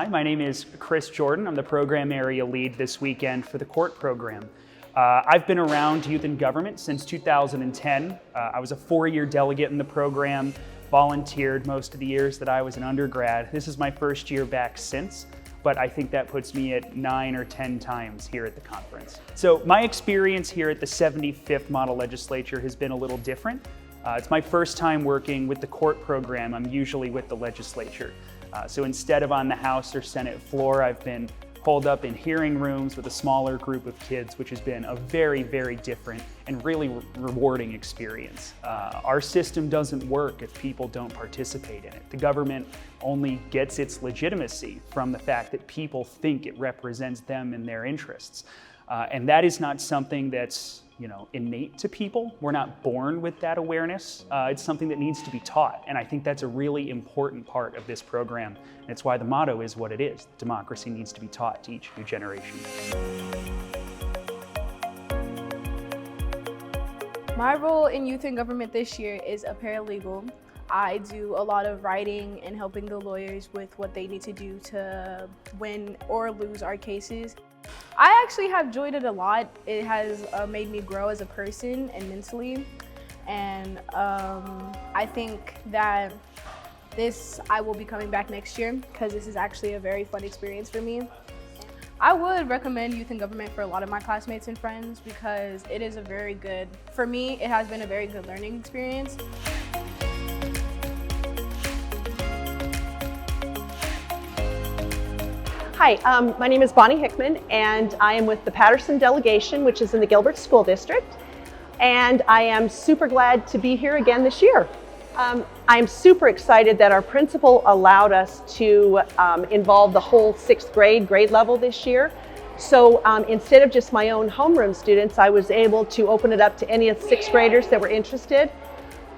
Hi, my name is Chris Jordan. I'm the program area lead this weekend for the court program. I've been around youth in government since 2010. I was a 4-year delegate in the program, volunteered most of the years that I was an undergrad. This is my first year back since, but I think that puts me at 9 or 10 times here at the conference. So my experience here at the 75th Model Legislature has been a little different. It's my first time working with the court program. I'm usually with the legislature. So instead of on the House or Senate floor, I've been holed up in hearing rooms with a smaller group of kids, which has been a very, very different and really rewarding experience. Our system doesn't work if people don't participate in it. The government only gets its legitimacy from the fact that people think it represents them and their interests. And that is not something that's innate to people. We're not born with that awareness. It's something that needs to be taught. And I think that's a really important part of this program. And it's why the motto is what it is. Democracy needs to be taught to each new generation. My role in youth and government this year is a paralegal. I do a lot of writing and helping the lawyers with what they need to do to win or lose our cases. I actually have enjoyed it a lot. It has made me grow as a person and mentally. And I think that I will be coming back next year because this is actually a very fun experience for me. I would recommend youth and government for a lot of my classmates and friends because it is for me, it has been a very good learning experience. Hi, my name is Bonnie Hickman, and I am with the Patterson delegation, which is in the Gilbert School District, and I am super glad to be here again this year. I'm super excited that our principal allowed us to involve the whole 6th grade level this year. So instead of just my own homeroom students, I was able to open it up to any of the 6th graders that were interested.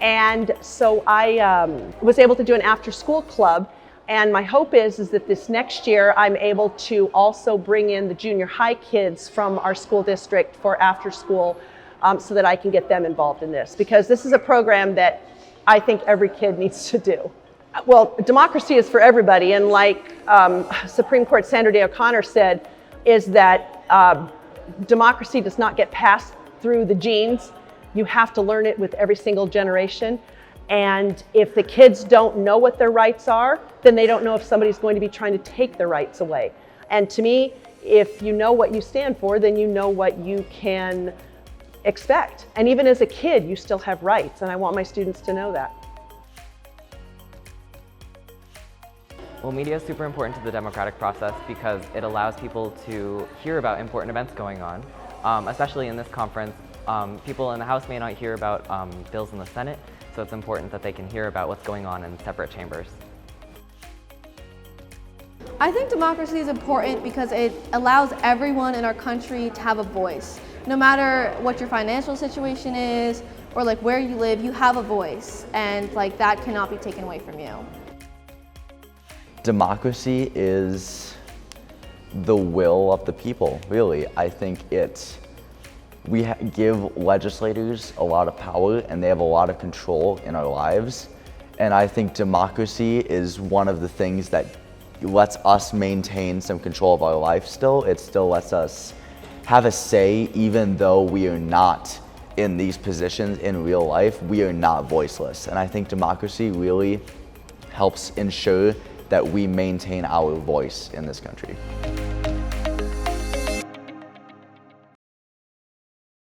And so I was able to do an after-school club. And my hope is that this next year I'm able to also bring in the junior high kids from our school district for after school so that I can get them involved in this, because this is a program that I think every kid needs to do. Well, democracy is for everybody, and like Supreme Court Sandra Day O'Connor said, is that democracy does not get passed through the genes. You have to learn it with every single generation. And if the kids don't know what their rights are, then they don't know if somebody's going to be trying to take their rights away. And to me, if you know what you stand for, then you know what you can expect. And even as a kid, you still have rights, and I want my students to know that. Well, media is super important to the democratic process because it allows people to hear about important events going on, especially in this conference. People in the House may not hear about bills in the Senate, so it's important that they can hear about what's going on in separate chambers. I think democracy is important because it allows everyone in our country to have a voice. No matter what your financial situation is or where you live, you have a voice, and that cannot be taken away from you. Democracy is the will of the people, really. I think we give legislators a lot of power, and they have a lot of control in our lives. And I think democracy is one of the things that lets us maintain some control of our life still. It still lets us have a say, even though we are not in these positions in real life. We are not voiceless. And I think democracy really helps ensure that we maintain our voice in this country.